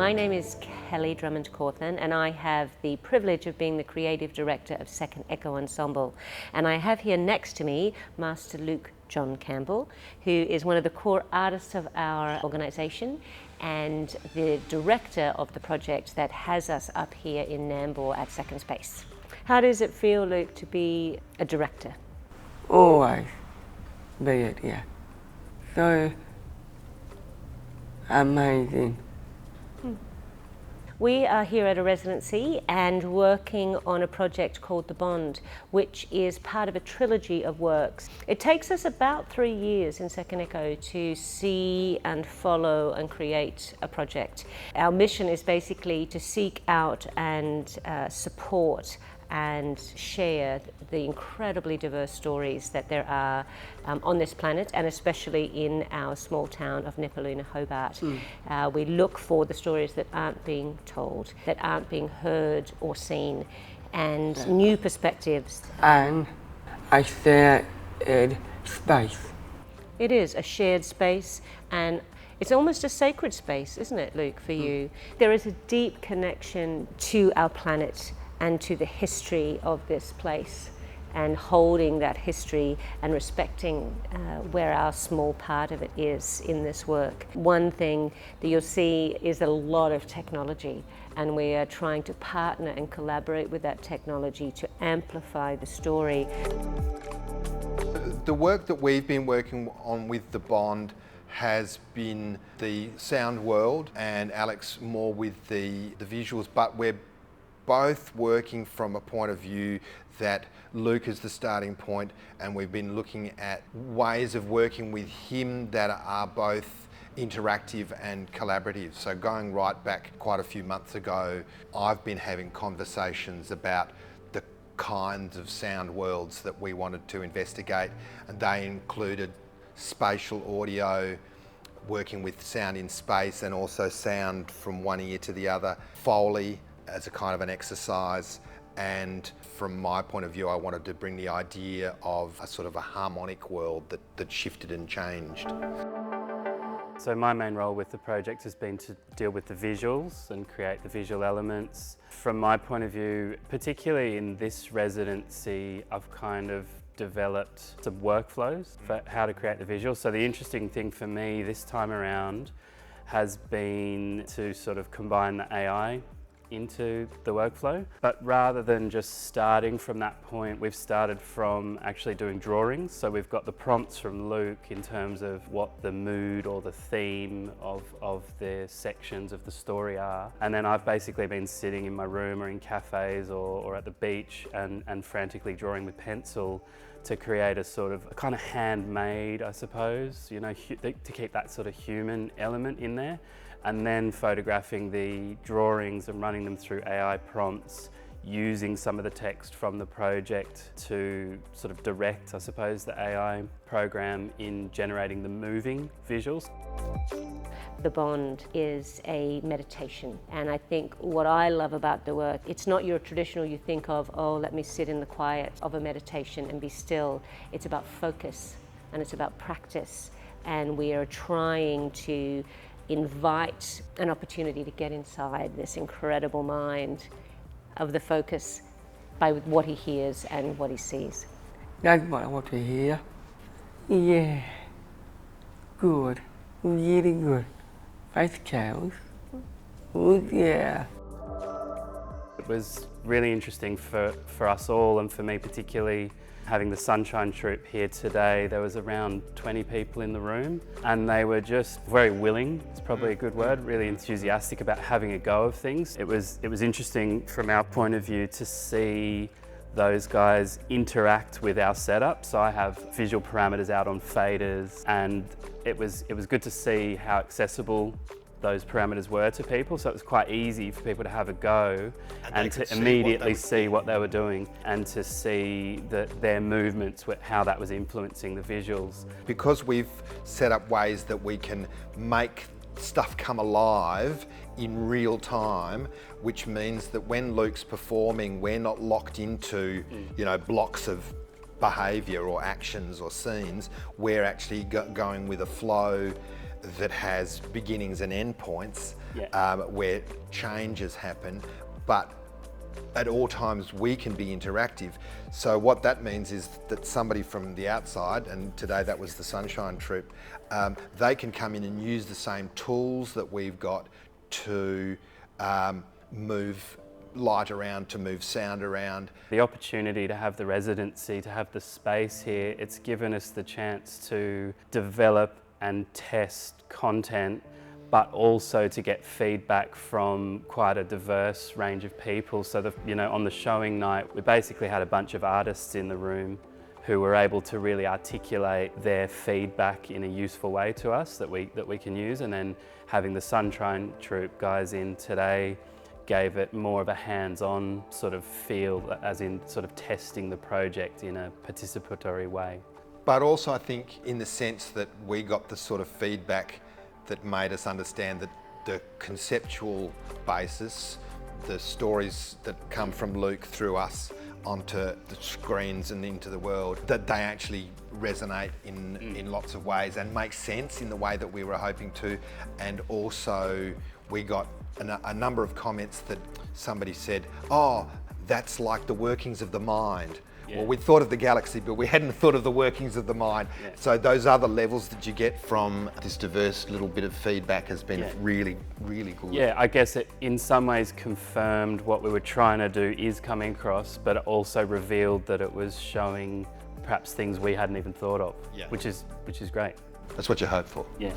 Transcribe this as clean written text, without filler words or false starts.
My name is Kelly Drummond-Cawthorne, and I have the privilege of being the creative director of Second Echo Ensemble. And I have here next to me Master Luke John Campbell, who is one of the core artists of our organisation and the director of the project that has us up here in Nambour at Second Space. How does it feel, Luke, to be a director? Always be it, yeah. So amazing. We are here at a residency and working on a project called The Bond, which is part of a trilogy of works. It takes us about 3 years in Second Echo to see and follow and create a project. Our mission is basically to seek out and support and share the incredibly diverse stories that there are on this planet, and especially in our small town of Nepaluna, Hobart. We look for the stories that aren't being told, that aren't being heard or seen, and new perspectives. And I shared space. It is a shared space, and it's almost a sacred space, isn't it, Luke, for you? There is a deep connection to our planet and to the history of this place, and holding that history and respecting where our small part of it is in this work. One thing that you'll see is a lot of technology, and we are trying to partner and collaborate with that technology to amplify the story. The work that we've been working on with The Bond has been the sound world, and Alex more with the visuals, but we're both working from a point of view that Luke is the starting point, and we've been looking at ways of working with him that are both interactive and collaborative. So going right back quite a few months ago, I've been having conversations about the kinds of sound worlds that we wanted to investigate, and they included spatial audio, working with sound in space and also sound from one ear to the other, Foley as a kind of an exercise, and from my point of view I wanted to bring the idea of a sort of a harmonic world that shifted and changed. So my main role with the project has been to deal with the visuals and create the visual elements. From my point of view, particularly in this residency, I've kind of developed some workflows for how to create the visuals. So the interesting thing for me this time around has been to sort of combine the AI into the workflow, but rather than just starting from that point, we've started from actually doing drawings. So we've got the prompts from Luke in terms of what the mood or the theme of the sections of the story are, and then I've basically been sitting in my room or in cafes or at the beach and frantically drawing with pencil to create a sort of a kind of handmade, I suppose, you know, to keep that sort of human element in there, and then photographing the drawings and running them through AI prompts, using some of the text from the project to sort of direct, I suppose, the AI program in generating the moving visuals. The Bond is a meditation, and I think what I love about the work, it's not your traditional, you think of, oh, let me sit in the quiet of a meditation and be still. It's about focus and it's about practice, and we are trying to invite an opportunity to get inside this incredible mind of the focus by what he hears and what he sees. That's what I want to hear. Yeah, good, really good. Face cows. Oh yeah. It was really interesting for us all, and for me particularly, having the Sunshine Troupe here today. There was around 20 people in the room, and they were just very willing, it's probably a good word, really enthusiastic about having a go of things. It was interesting from our point of view to see those guys interact with our setup. So I have visual parameters out on faders, and it was good to see how accessible those parameters were to people, so it was quite easy for people to have a go and to immediately see what they were doing, and to see that their movements, how that was influencing the visuals. Because we've set up ways that we can make stuff come alive in real time, which means that when Luke's performing, we're not locked into, you know, blocks of behaviour or actions or scenes. We're actually going with a flow that has beginnings and end points, Yeah. where changes happen, but at all times we can be interactive. So what that means is that somebody from the outside, and today that was the Sunshine Troupe, they can come in and use the same tools that we've got to move light around, to move sound around. The opportunity to have the residency, to have the space here, it's given us the chance to develop and test content, but also to get feedback from quite a diverse range of people. So on the showing night, we basically had a bunch of artists in the room who were able to really articulate their feedback in a useful way to us that we can use. And then having the Sunshine Troupe guys in today gave it more of a hands-on sort of feel, as in sort of testing the project in a participatory way. But also I think in the sense that we got the sort of feedback that made us understand that the conceptual basis, the stories that come from Luke through us onto the screens and into the world, that they actually resonate in lots of ways and make sense in the way that we were hoping to. And also we got a number of comments that somebody said, oh, that's like the workings of the mind. Yeah. Well, we'd thought of the galaxy, but we hadn't thought of the workings of the mind. Yeah. So those other levels that you get from this diverse little bit of feedback has been really, really good. Yeah, I guess it in some ways confirmed what we were trying to do is coming across, but it also revealed that it was showing perhaps things we hadn't even thought of, which is great. That's what you hope for. Yeah.